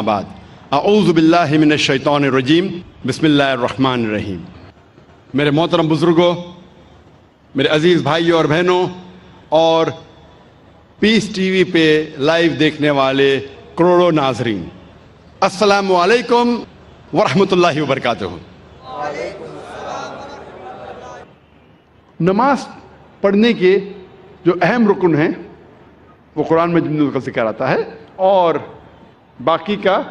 بعد اعوذ باللہ من الشیطان الرجیم بسم اللہ الرحمن الرحیم۔ میرے محترم بزرگوں، میرے عزیز بھائیوں اور بہنوں، اور پیس ٹی وی پہ لائیو دیکھنے والے کروڑوں ناظرین، السلام علیکم ورحمۃ اللہ وبرکاتہ۔ نماز پڑھنے کے جو اہم رکن ہیں وہ قرآن مجید میں کا ذکر آتا ہے اور باقی کا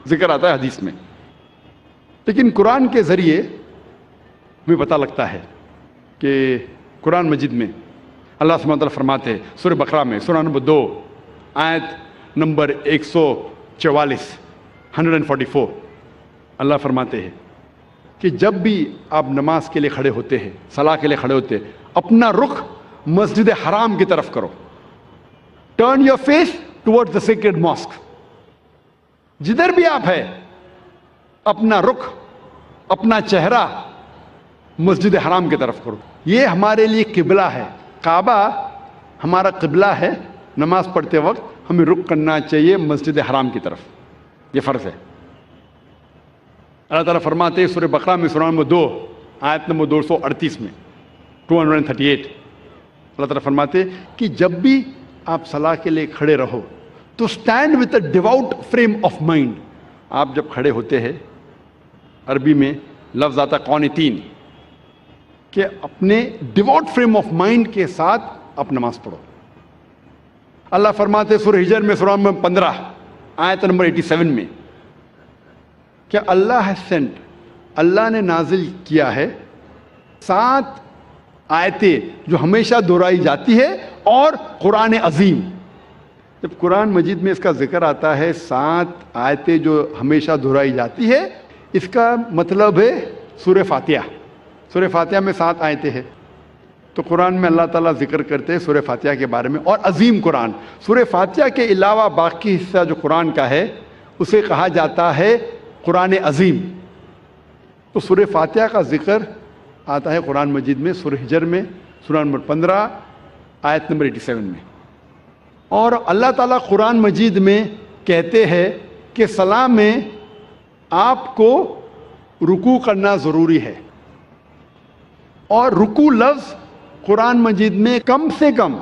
ذکر آتا ہے حدیث میں، لیکن قرآن کے ذریعے ہمیں پتہ لگتا ہے کہ قرآن مجید میں اللہ سبحانہ وتعالیٰ فرماتے ہیں سورہ بقرہ میں سورہ نمبر 2 آیت نمبر 144 144 اللہ فرماتے ہیں کہ جب بھی آپ نماز کے لیے کھڑے ہوتے ہیں، صلاح کے لیے کھڑے ہوتے ہیں، اپنا رخ مسجد حرام کی طرف کرو۔ Turn your face toward the sacred mosque. جدھر بھی آپ ہے اپنا رخ، اپنا چہرہ مسجد حرام کی طرف کرو۔ یہ ہمارے لیے قبلہ ہے، کعبہ ہمارا قبلہ ہے۔ نماز پڑھتے وقت ہمیں رخ کرنا چاہیے مسجد حرام کی طرف، یہ فرض ہے۔ اللہ تعالیٰ فرماتے ہیں سورہ بقرہ میں سورہ نمبر 2 آیت نمبر 238 میں 238 اللہ تعالیٰ فرماتے ہیں کہ جب بھی آپ صلاح کے لیے کھڑے رہو تو stand with a ڈیوٹ frame of mind. آپ جب کھڑے ہوتے ہیں، عربی میں لفظ آتا قانتین، کہ اپنے ڈیوٹ فریم آف مائنڈ کے ساتھ آپ نماز پڑھو۔ اللہ فرماتے ہیں سورہ ہجر میں سورہ نمبر 15 آیت نمبر 87 میں کہ اللہ has sent، اللہ نے نازل کیا ہے 7 آیتیں جو ہمیشہ دہرائی جاتی ہے، اور قرآن عظیم۔ جب قرآن مجید میں اس کا ذکر آتا ہے 7 آیتیں جو ہمیشہ دہرائی جاتی ہے، اس کا مطلب ہے سورہ فاتحہ۔ سورہ فاتحہ میں 7 آیتیں ہیں، تو قرآن میں اللہ تعالیٰ ذکر کرتے ہیں سورہ فاتحہ کے بارے میں، اور عظیم قرآن۔ سورہ فاتحہ کے علاوہ باقی حصہ جو قرآن کا ہے اسے کہا جاتا ہے قرآن عظیم۔ تو سورہ فاتحہ کا ذکر آتا ہے قرآن مجید میں سورہ ہجر میں سورہ نمبر 15 آیت نمبر 87 میں۔ اور اللہ تعالیٰ قرآن مجید میں کہتے ہیں کہ صلاح میں آپ کو رکوع کرنا ضروری ہے، اور رکوع لفظ قرآن مجید میں کم سے کم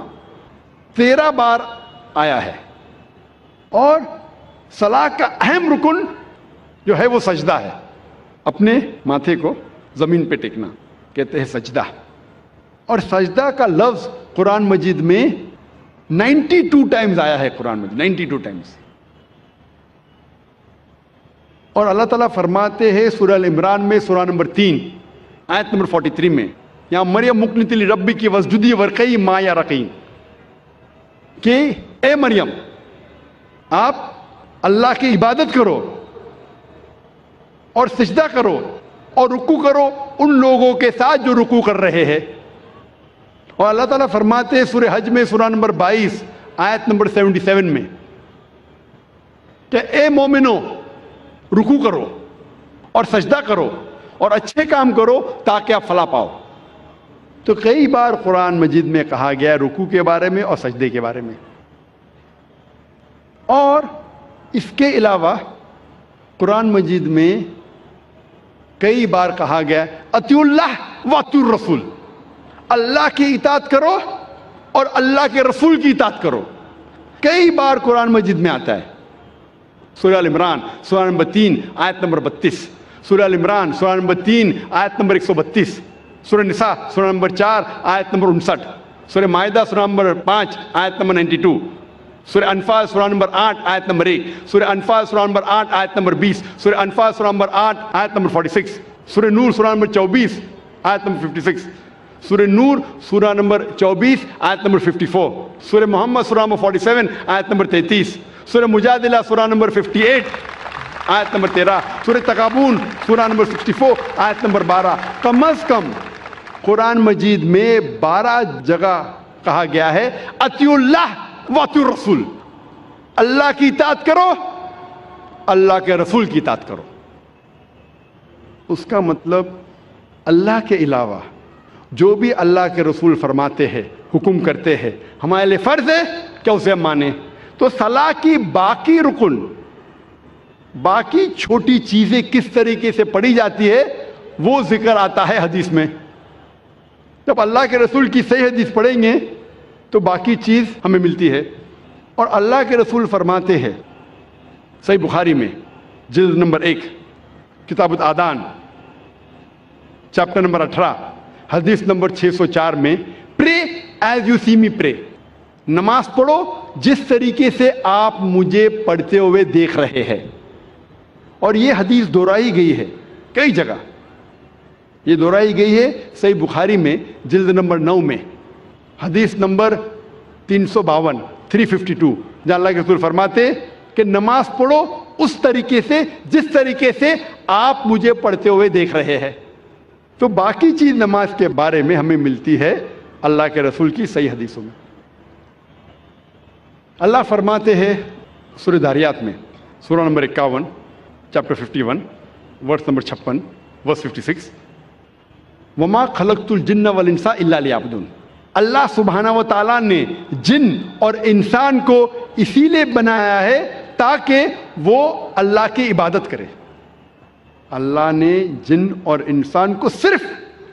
13 بار آیا ہے، اور صلاح کا اہم رکن جو ہے وہ سجدہ ہے۔ اپنے ماتھے کو زمین پہ ٹیکنا کہتے ہیں سجدہ، اور سجدہ کا لفظ قرآن مجید میں 92 ٹائمز آیا ہے، قرآن مجید 92 ٹائمز۔ اور اللہ تعالیٰ فرماتے ہیں سورہ ال-عمران میں سورہ نمبر 3 آیت نمبر 43 میں، یہاں مریم مقنت لربی کی وسجدی ورقی ما یا رقین، کہ اے مریم آپ اللہ کی عبادت کرو اور سجدہ کرو اور رکوع کرو ان لوگوں کے ساتھ جو رکوع کر رہے ہیں۔ اور اللہ تعالیٰ فرماتے ہیں سورہ حج میں سورہ نمبر 22 آیت نمبر 77 میں کہ اے مومنو رکوع کرو اور سجدہ کرو اور اچھے کام کرو تاکہ آپ فلاح پاؤ۔ تو کئی بار قرآن مجید میں کہا گیا رکوع کے بارے میں اور سجدے کے بارے میں۔ اور اس کے علاوہ قرآن مجید میں کئی بار کہا گیا اطیعوا اللہ واطیعوا الرسول، اللہ کی اطاعت کرو اور اللہ کے رسول کی اطاعت کرو۔ کئی بار قرآن مجید میں آتا ہے۔ سورہ ال-عمران سورہ نمبر 3 آیت نمبر 32، سورہ ال-عمران سورہ نمبر 3 آیت نمبر 132، سورہ نساء سورہ نمبر 4 آیت نمبر 59، سورہ مائدہ سورہ نمبر 5 آیت نمبر 92، سورہ انفال سورہ نمبر 8 آیت نمبر 1، سورہ انفال سورہ نمبر 8 آیت نمبر 20، سورہ انفال سورہ نمبر 8 آیت نمبر 46، سورہ نور سورہ نمبر 24 آیت نمبر 56، سورہ نور سورہ نمبر 24 آیت نمبر 54، سورہ محمد سورہ نمبر 47 آیت نمبر 33، سورہ مجادلہ سورہ نمبر 58 آیت نمبر 13، سورہ تغابن سورہ نمبر 64 آیت نمبر 12۔ کم از کم قرآن مجید میں 12 جگہ کہا گیا ہے اطیعوا اللہ واطیعوا الرسول، اللہ کی اطاعت کرو، اللہ کے رسول کی اطاعت کرو۔ اس کا مطلب اللہ کے علاوہ جو بھی اللہ کے رسول فرماتے ہیں، حکم کرتے ہیں، ہمارے لیے فرض ہے کہ اسے ہم مانیں۔ تو صلاح کی باقی رکن باقی چھوٹی چیزیں کس طریقے سے پڑھی جاتی ہے وہ ذکر آتا ہے حدیث میں. جب اللہ کے رسول کی صحیح حدیث پڑھیں گے تو باقی چیز ہمیں ملتی ہے. اور اللہ کے رسول فرماتے ہیں صحیح بخاری میں جلد نمبر 1 کتاب الآذان چیپٹر نمبر 18 حدیث نمبر 604 میں پرے ایز یو سی می پرے، نماز پڑھو جس طریقے سے آپ مجھے پڑھتے ہوئے دیکھ رہے ہیں. اور یہ حدیث دہرائی گئی ہے کئی جگہ، یہ دہرائی گئی ہے صحیح بخاری میں جلد نمبر 9 میں حدیث نمبر 352 جہاں اللہ کے رسول فرماتے کہ نماز پڑھو اس طریقے سے جس طریقے سے آپ مجھے پڑھتے ہوئے دیکھ رہے ہیں. تو باقی چیز نماز کے بارے میں ہمیں ملتی ہے اللہ کے رسول کی صحیح حدیثوں میں. اللہ فرماتے ہیں سورہ داریات میں سورہ نمبر 51 چیپٹر 51 ورس نمبر 56 ورس 56 وما خلقت الجن والانس الا لیعبدون. اللہ سبحانہ و تعالیٰ نے جن اور انسان کو اسی لیے بنایا ہے تاکہ وہ اللہ کی عبادت کرے. اللہ نے جن اور انسان کو صرف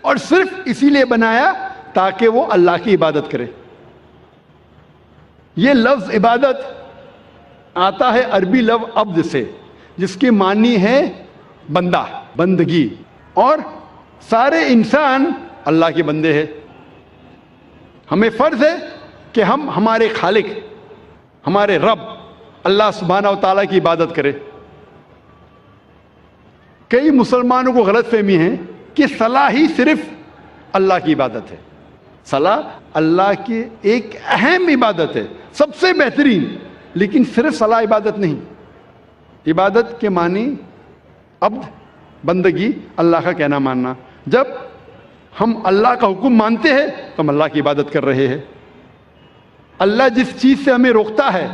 اور صرف اسی لیے بنایا تاکہ وہ اللہ کی عبادت کرے. یہ لفظ عبادت آتا ہے عربی لفظ عبد سے جس کے معنی ہے بندہ، بندگی، اور سارے انسان اللہ کے بندے ہیں. ہمیں فرض ہے کہ ہم ہمارے خالق، ہمارے رب اللہ سبحانہ و تعالیٰ کی عبادت کریں. کئی مسلمانوں کو غلط فہمی ہے کہ صلاح ہی صرف اللہ کی عبادت ہے. صلاح اللہ کی ایک اہم عبادت ہے، سب سے بہترین، لیکن صرف صلاح عبادت نہیں. عبادت کے معنی عبد، بندگی، اللہ کا کہنا ماننا. جب ہم اللہ کا حکم مانتے ہیں تو ہم اللہ کی عبادت کر رہے ہیں. اللہ جس چیز سے ہمیں روکتا ہے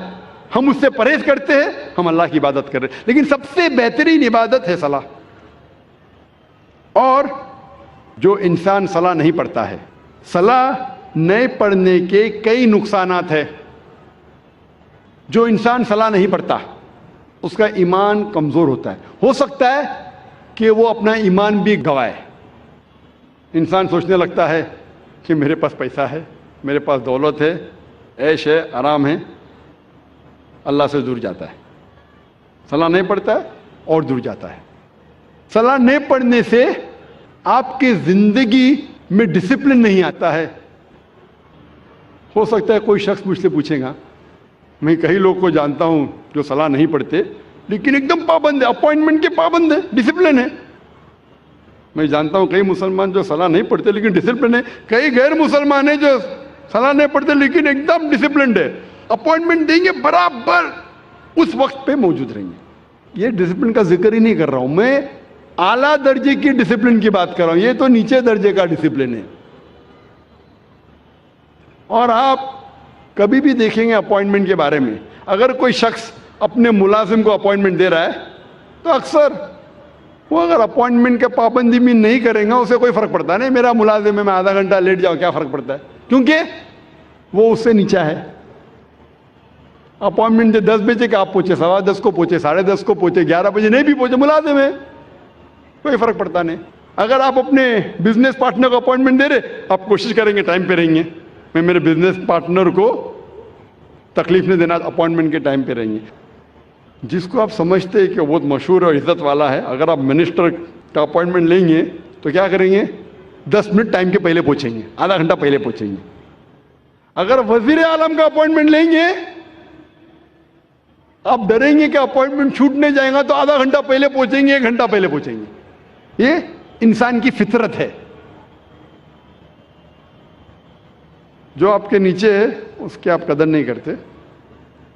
ہم اس سے پرہیز کرتے ہیں، ہم اللہ کی عبادت کر رہے ہیں. لیکن سب سے بہترین عبادت ہے صلاح. اور جو انسان صلاح نہیں پڑھتا ہے، صلاح نہیں پڑھنے کے کئی نقصانات ہیں. جو انسان صلاح نہیں پڑھتا اس کا ایمان کمزور ہوتا ہے. ہو سکتا ہے کہ وہ اپنا ایمان بھی گوائے. انسان سوچنے لگتا ہے کہ میرے پاس پیسہ ہے، میرے پاس دولت ہے، عیش ہے، آرام ہے، اللہ سے دور جاتا ہے. صلاح نہیں پڑھتا ہے اور دور جاتا ہے. صلاح نہیں پڑھنے سے آپ کی زندگی میں ڈسپلن نہیں آتا ہے. ہو سکتا ہے کوئی شخص مجھ سے پوچھے گا، میں کئی لوگ کو جانتا ہوں جو صلاح نہیں پڑھتے لیکن ایک دم پابند ہے، اپوائنٹمنٹ کے پابند ہے، ڈسپلن ہے. میں جانتا ہوں کئی مسلمان جو صلاح نہیں پڑھتے لیکن ڈسپلن ہے. کئی غیر مسلمان ہیں جو صلاح نہیں پڑھتے لیکن ایک دم ڈسپلنڈ ہے. اپوائنٹمنٹ دیں گے برابر اس وقت پہ موجود رہیں گے. یہ ڈسپلن کا ذکر ہی نہیں کر رہا ہوں، میں اعلیٰ درجے کی ڈسپلن کی بات کر رہا ہوں. یہ تو نیچے درجے کا ڈسپلن ہے. اور آپ کبھی بھی دیکھیں گے اپوائنٹمنٹ کے بارے میں، اگر کوئی شخص اپنے ملازم کو اپوائنٹمنٹ دے رہا ہے تو اکثر وہ اگر اپوائنٹمنٹ کے پابندی بھی نہیں کریں گا اسے کوئی فرق پڑتا نہیں. میرا ملازم ہے، میں آدھا گھنٹہ لیٹ جاؤں، کیا فرق پڑتا ہے؟ کیونکہ وہ اس سے نیچا ہے. اپوائنٹمنٹ دے 10 بجے کا، آپ پہنچے 10:15 کو پہنچے، 10:30 کو پہنچے، 11 بجے نہیں بھی پہنچے، ملازم ہے، کوئی فرق پڑتا نہیں. اگر آپ اپنے بزنس پارٹنر کو اپوائنٹمنٹ دے رہے، آپ کوشش کریں گے ٹائم پہ رہیں گے. میں میرے بزنس پارٹنر کو تکلیف نہیں دینا، اپوائنٹمنٹ کے ٹائم پہ رہیں گے. جس کو آپ سمجھتے ہیں کہ بہت مشہور اور عزت والا ہے، اگر آپ منسٹر کا اپوائنٹمنٹ لیں گے تو کیا کریں گے؟ 10 منٹ ٹائم کے پہلے پہنچیں گے، آدھا گھنٹہ پہلے پہنچیں گے. اگر وزیر اعظم کا اپوائنٹمنٹ لیں گے آپ ڈریں گے کہ اپوائنٹمنٹ چھوٹنے جائے گا تو آدھا گھنٹہ پہلے پہنچیں گے، 1 گھنٹہ پہلے پہنچیں گے. یہ انسان کی فطرت ہے. جو آپ کے نیچے ہے اس کی آپ قدر نہیں کرتے،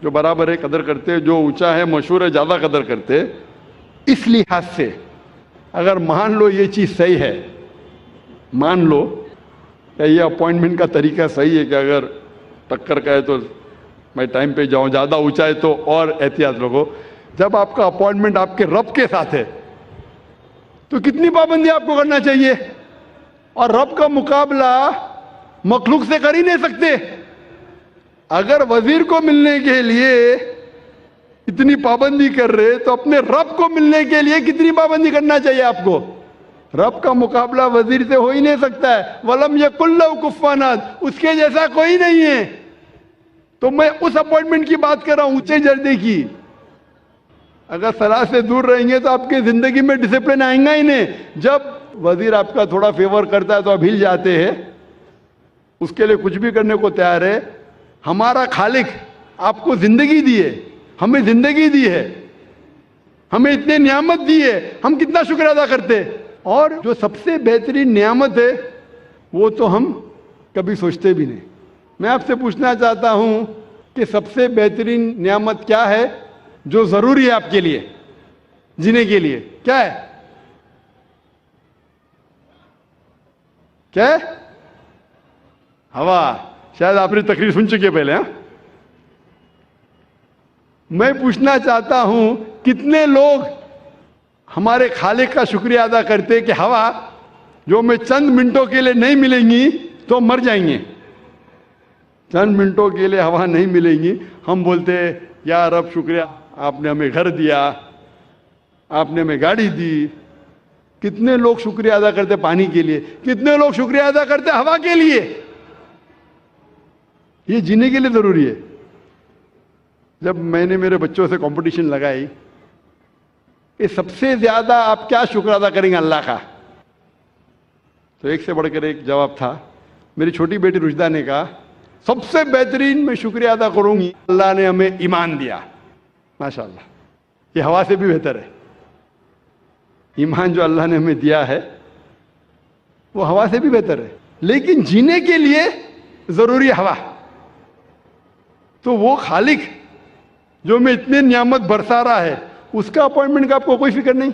جو برابر ہے قدر کرتے، جو اونچا ہے مشہور ہے زیادہ قدر کرتے. اس لحاظ سے اگر مان لو یہ چیز صحیح ہے، مان لو کہ یہ اپوائنٹمنٹ کا طریقہ صحیح ہے کہ اگر ٹکر کا ہے تو میں ٹائم پہ جاؤں، زیادہ اونچا ہے تو اور احتیاط رکھو. جب آپ کا اپوائنٹمنٹ آپ کے رب کے ساتھ ہے تو کتنی پابندی آپ کو کرنا چاہیے. اور رب کا مقابلہ مخلوق سے کر ہی نہیں سکتے. اگر وزیر کو ملنے کے لیے اتنی پابندی کر رہے تو اپنے رب کو ملنے کے لیے کتنی پابندی کرنا چاہیے آپ کو؟ رب کا مقابلہ وزیر سے ہو ہی نہیں سکتا ہے. وَلَمْ يَكُنْ لَهُ كُفُوًا أَحَدٌ، اس کے جیسا کوئی نہیں ہے. تو میں اس اپوائنٹمنٹ کی بات کر رہا ہوں، اونچے درجے کی. اگر صلاح سے دور رہیں گے تو آپ کی زندگی میں ڈسپلن آئیں گا ہی نہیں. جب وزیر آپ کا تھوڑا فیور کرتا ہے تو آپ ہل جاتے ہیں، اس کے لیے کچھ بھی کرنے کو تیار ہے. ہمارا خالق آپ کو زندگی دی ہے، ہمیں زندگی دی ہے، ہمیں اتنے نعمت دی ہے، ہم کتنا شکر ادا کرتے. اور جو سب سے بہترین نعمت ہے وہ تو ہم کبھی سوچتے بھی نہیں. میں آپ سے پوچھنا چاہتا ہوں کہ سب سے بہترین نعمت کیا ہے جو ضروری ہے آپ کے لیے جینے کے لیے؟ کیا ہے؟ کیا ہے؟ ہوا. شاید آپ نے تقریر سن چکے پہلے. ہاں، میں پوچھنا چاہتا ہوں کتنے لوگ ہمارے خالق کا شکریہ ادا کرتے کہ ہوا جو ہمیں چند منٹوں کے لیے نہیں ملیں گی تو مر جائیں گے. چند منٹوں کے لیے ہوا نہیں ملیں گی، ہم بولتے یا رب شکریہ، آپ نے ہمیں گھر دیا، آپ نے ہمیں گاڑی دی. کتنے لوگ شکریہ ادا کرتے پانی کے لیے، کتنے لوگ شکریہ ادا کرتے ہوا کے لیے. یہ جینے کے لیے ضروری ہے. جب میں نے میرے بچوں سے کمپٹیشن لگائی کہ سب سے زیادہ آپ کیا شکر ادا کریں گے اللہ کا، تو ایک سے بڑھ کر ایک جواب تھا. میری چھوٹی بیٹی رشدہ نے کہا سب سے بہترین میں شکریہ ادا کروں گی اللہ نے ہمیں ایمان دیا. ماشاءاللہ، یہ ہوا سے بھی بہتر ہے. ایمان جو اللہ نے ہمیں دیا ہے وہ ہوا سے بھی بہتر ہے. لیکن جینے کے لیے ضروری ہے ہوا. تو وہ خالق جو ہمیں اتنے نعمت برسا رہا ہے، اس کا اپوائنٹمنٹ کا آپ کو کوئی فکر نہیں.